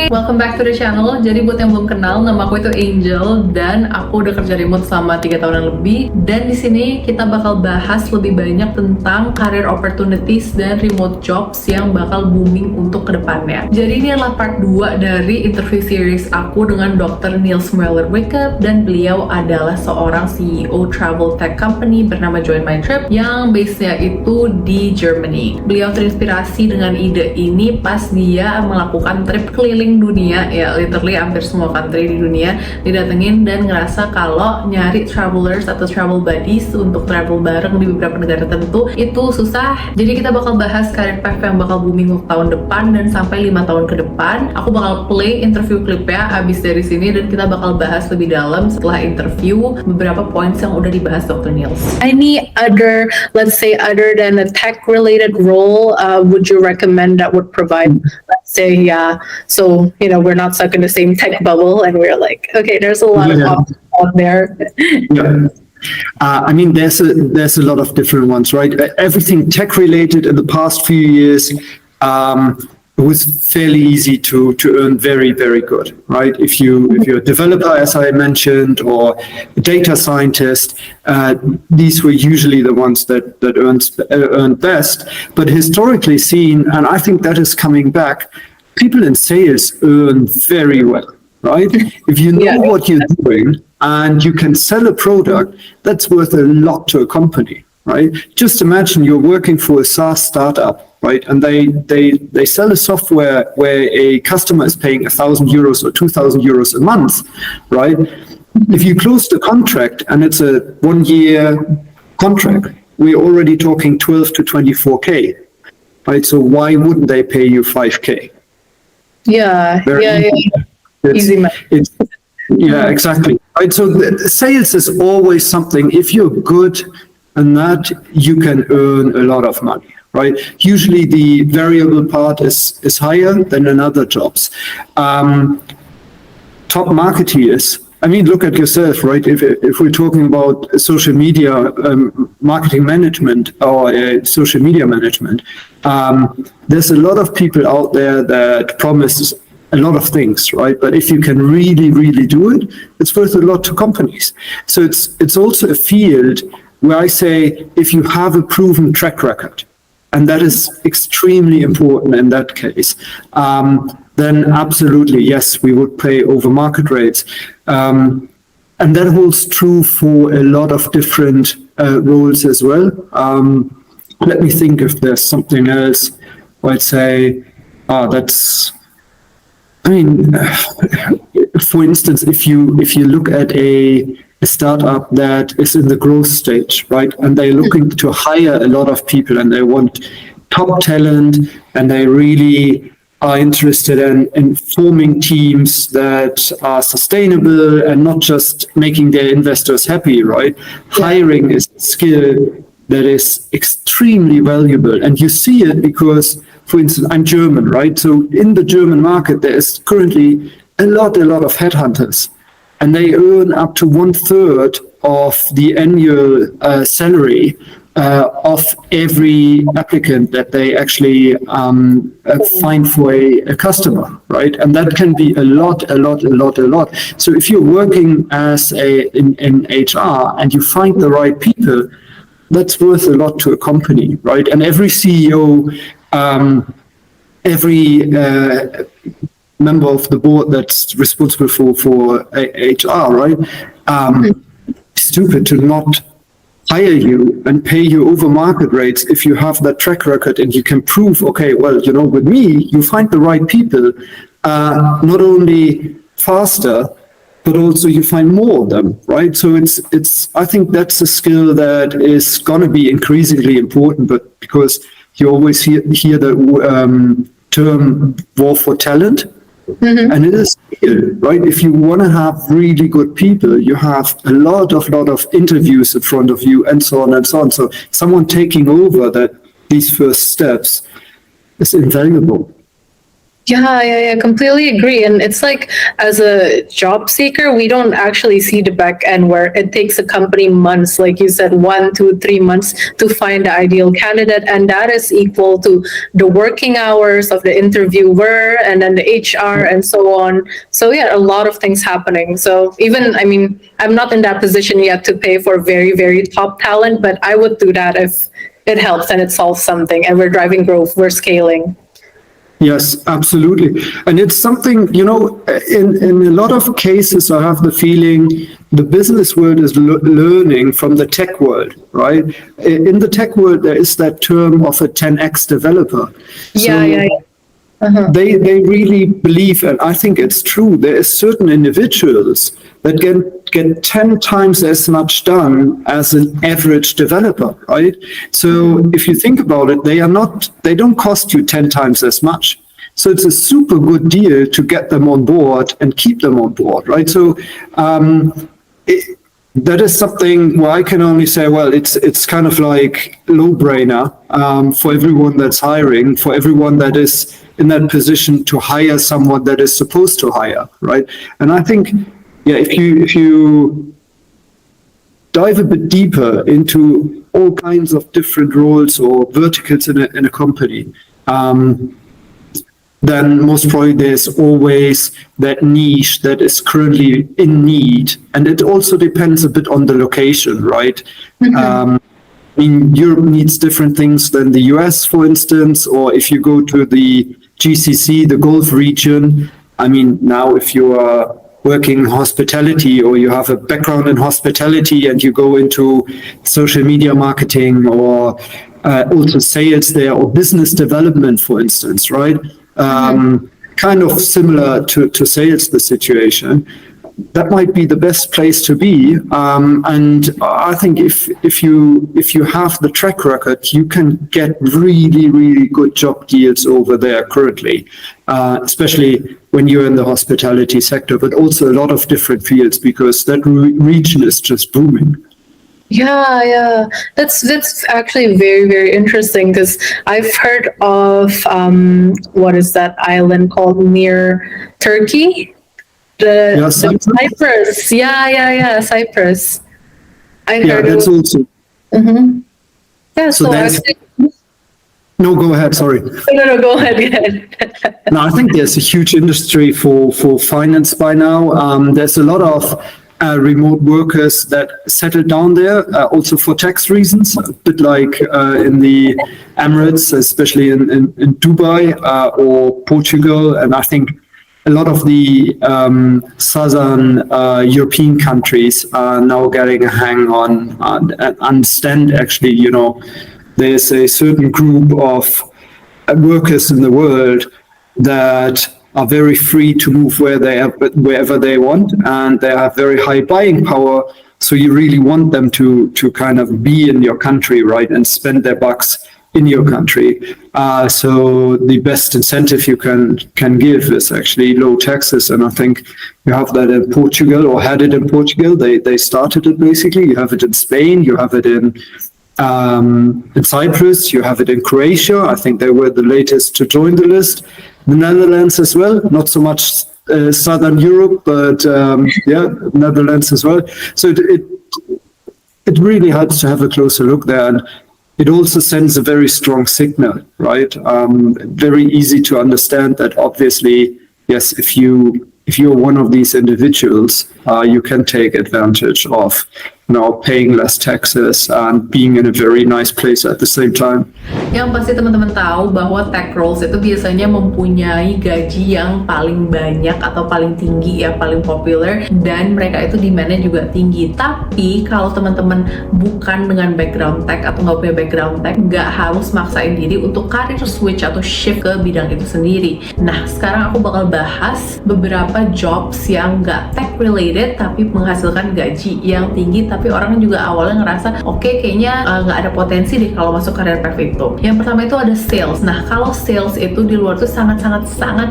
welcome back to the channel. Jadi buat yang belum kenal, nama aku itu Angel dan aku udah kerja remote selama 3 tahunan lebih. Dan di sini kita bakal bahas lebih banyak tentang career opportunities dan remote jobs yang bakal booming untuk kedepannya. Jadi ini adalah part 2 dari interview series aku dengan Dr. Niels Mueller-Wickop, dan beliau adalah seorang CEO travel tech company bernama JoinMyTrip yang base-nya itu di Germany. Beliau terinspirasi dengan ide ini pas dia melakukan trip keliling dunia, ya literally hampir semua country di dunia didatengin, dan ngerasa kalau nyari travelers atau travel buddies untuk travel bareng di beberapa negara tertentu itu susah. Jadi kita bakal bahas career path yang bakal booming untuk tahun depan dan sampai 5 tahun ke depan. Aku bakal play interview clipnya abis dari sini dan kita bakal bahas lebih dalam setelah interview beberapa points yang udah dibahas Dr. Niels. Any other, let's say, other than a tech-related role, would you recommend that would provide, let's say, so, we're not stuck in the same tech bubble and we're like, okay, there's a lot of options out there. Yeah. There's a lot of different ones, right? Everything tech-related in the past few years, it was fairly easy to earn very, very good, right? If you're a developer, as I mentioned, or a data scientist, these were usually the ones that earned best. But historically seen, and I think that is coming back, people in sales earn very well, right? If you know what you're doing and you can sell a product, that's worth a lot to a company, right? Just imagine you're working for a SaaS startup, right? And they sell a software where a customer is paying 1,000 euros or 2,000 euros a month, right? If you close the contract and it's a 1-year contract, we're already talking 12 to 24K, right? So why wouldn't they pay you 5K? Yeah. Easy math. Yeah, exactly. Right. So sales is always something. If you're good in that, you can earn a lot of money, right? Usually the variable part is higher than in other jobs. Top marketeers, look at yourself, right? If we're talking about social media marketing management or social media management, there's a lot of people out there that promise a lot of things, right? But if you can really, really do it, it's worth a lot to companies. So it's also a field where I say, if you have a proven track record, and that is extremely important in that case, then absolutely, yes, we would pay over market rates. And that holds true for a lot of different roles as well. Let me think if there's something else where I'd say, for instance, if you look at a startup that is in the growth stage, right, and they're looking to hire a lot of people and they want top talent and they really are interested in forming teams that are sustainable and not just making their investors happy, right? Hiring is a skill that is extremely valuable. And you see it because, for instance, I'm German, right? So in the German market, there is currently a lot of headhunters, and they earn up to 1/3 of the annual salary of every applicant that they actually find for a customer, right? And that can be a lot. So if you're working as in HR and you find the right people, that's worth a lot to a company, right? And every CEO, every member of the board that's responsible for HR, right? Stupid to not hire you and pay you over market rates if you have that track record and you can prove, okay, well, with me, you find the right people, not only faster, but also you find more of them, right? So I think that's a skill that is going to be increasingly important, but because you always hear the term war for talent, and it is real, right? If you want to have really good people, you have a lot of interviews in front of you and so on and so on. So someone taking over these first steps is invaluable. Yeah, completely agree. And it's like, as a job seeker, we don't actually see the back end where it takes a company months, like you said, 1, 2, 3 months to find the ideal candidate. And that is equal to the working hours of the interviewer and then the HR and so on. So yeah, a lot of things happening. So even, I mean, I'm not in that position yet to pay for very, very top talent, but I would do that if it helps and it solves something and we're driving growth, we're scaling. Yes, absolutely. And it's something, in a lot of cases, I have the feeling the business world is learning from the tech world, right? In the tech world, there is that term of a 10x developer. Yeah. They really believe, and I think it's true, there is certain individuals that get 10 times as much done as an average developer, right? So if you think about it, they don't cost you 10 times as much. So it's a super good deal to get them on board and keep them on board, right? So that is something where I can only say, well, it's kind of like no-brainer for everyone that's hiring, for everyone that is in that position to hire someone that is supposed to hire, right? And I think, yeah, if you dive a bit deeper into all kinds of different roles or verticals in a company, then most probably there's always that niche that is currently in need. And it also depends a bit on the location, right? I mean, Europe needs different things than the US, for instance, or if you go to the GCC, the Gulf region, I mean, now if you are working in hospitality or you have a background in hospitality and you go into social media marketing or also sales there or business development, for instance, right? Kind of similar to sales, the situation. That might be the best place to be. And I think if you have the track record, you can get really, really good job deals over there currently, especially when you're in the hospitality sector, but also a lot of different fields because that region is just booming. Yeah. That's actually very, very interesting because I've heard of what is that island called near Turkey? The Cyprus. Yeah, Cyprus. I heard that's also. Yeah, so actually, no, go ahead. Sorry. No, go ahead. No, I think there's a huge industry for finance by now. There's a lot of remote workers that settle down there, also for tax reasons, a bit like in the Emirates, especially in Dubai or Portugal. And I think a lot of the southern European countries are now getting a hang on and understand actually, there's a certain group of workers in the world that are very free to move wherever they want, and they have very high buying power. So you really want them to kind of be in your country, right, and spend their bucks in your country. So the best incentive you can give is actually low taxes, and I think you have that in Portugal, or had it in Portugal. They started it basically. You have it in Spain. You have it in Cyprus. You have it in Croatia. I think they were the latest to join the list. The Netherlands as well. Not so much Southern Europe, but Netherlands as well. So it really helps to have a closer look there. And it also sends a very strong signal, right? Very easy to understand that obviously, yes, if you're one of these individuals, you can take advantage of paying less taxes and being in a very nice place at the same time. Yang pasti teman-teman tahu bahwa tech roles itu biasanya mempunyai gaji yang paling banyak atau paling tinggi ya, paling popular, dan mereka itu demand-nya juga tinggi. Tapi kalau teman-teman bukan dengan background tech atau nggak punya background tech, nggak harus maksain diri untuk career switch atau shift ke bidang itu sendiri. Nah, sekarang aku bakal bahas beberapa jobs yang nggak tech related related tapi menghasilkan gaji yang tinggi, tapi orang juga awalnya ngerasa oke, kayaknya nggak ada potensi deh kalau masuk karir path itu. Yang pertama itu ada sales. Nah, kalau sales itu di luar tuh sangat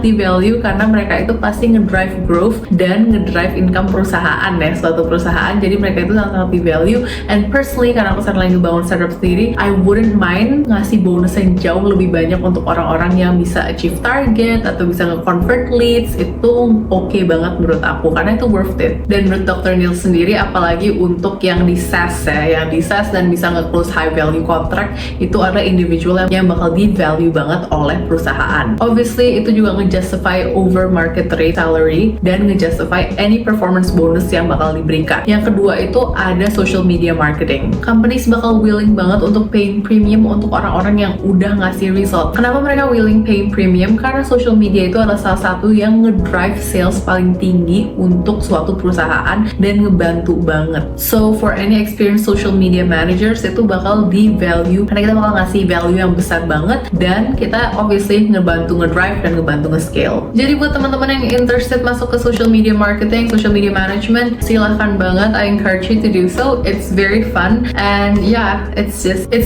di value karena mereka itu pasti ngedrive growth dan ngedrive income perusahaan ya, suatu perusahaan. Jadi mereka itu sangat di value. And personally, karena aku sekarang lagi ngebangun startup sendiri, I wouldn't mind ngasih bonus yang jauh lebih banyak untuk orang-orang yang bisa achieve target atau bisa nge-convert leads. Itu oke banget menurut aku karena itu worth it. Dan menurut Dr. Niels sendiri, apalagi untuk yang di SaaS ya, yang di SaaS dan bisa nge-close high value contract, itu adalah individual yang bakal di value banget oleh perusahaan. Obviously itu juga nge-justify over market rate salary dan nge-justify any performance bonus yang bakal diberikan. Yang kedua itu ada social media marketing. Companies bakal willing banget untuk paying premium untuk orang-orang yang udah ngasih result. Kenapa mereka willing paying premium? Karena social media itu adalah salah satu yang nge-drive sales paling tinggi untuk suatu perusahaan dan ngebantu banget. So for any experienced social media managers itu bakal di value karena kita bakal ngasih value yang besar banget dan kita obviously ngebantu ngedrive dan ngebantu nge-scale. Jadi buat teman-teman yang interested masuk ke social media marketing, social media management, silahkan banget. I encourage you to do so. It's very fun and yeah, it's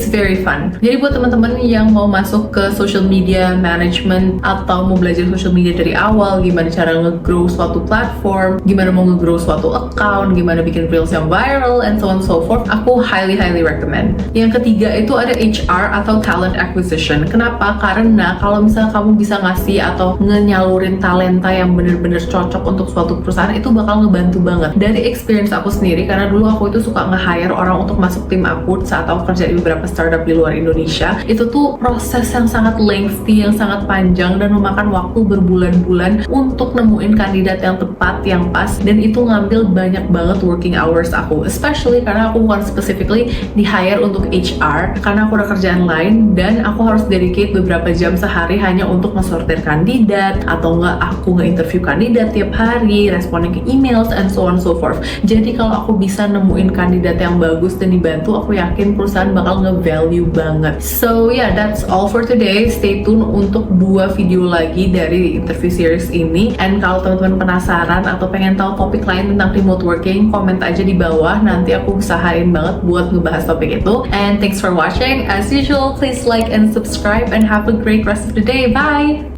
very fun. Jadi buat teman-teman yang mau masuk ke social media management atau mau belajar social media dari awal, gimana cara nge-grow suatu platform, gimana mau nge-grow suatu account, gimana bikin reels yang viral, and so on so forth, aku highly recommend. Yang ketiga itu ada HR atau talent acquisition. Kenapa? Karena kalau misalnya kamu bisa ngasih atau nyalurin talenta yang bener-bener cocok untuk suatu perusahaan, itu bakal ngebantu banget. Dari experience aku sendiri, karena dulu aku itu suka nge-hire orang untuk masuk tim aku saat aku kerja di beberapa startup di luar Indonesia, itu tuh proses yang sangat lengthy, yang sangat panjang dan memakan waktu berbulan-bulan untuk nemuin kandidat yang tepat, yang pas, dan itu ngambil banyak banget working hours aku, especially karena aku bukan specifically di hire untuk HR karena aku ada kerjaan lain dan aku harus dedicate beberapa jam sehari hanya untuk mensortir kandidat atau enggak aku nge-interview kandidat tiap hari, responding ke emails, and so on so forth. Jadi kalau aku bisa nemuin kandidat yang bagus dan dibantu, aku yakin perusahaan bakal nge-value banget. So yeah, that's all for today. Stay tune untuk 2 video lagi dari interview series ini. And kalau teman-teman penasaran atau pengen tahu topik lain tentang remote working, comment aja di bawah. Nanti aku usahain banget buat ngebahas topik itu. And thanks for watching. As usual, please like and subscribe and have a great rest of the day. Bye!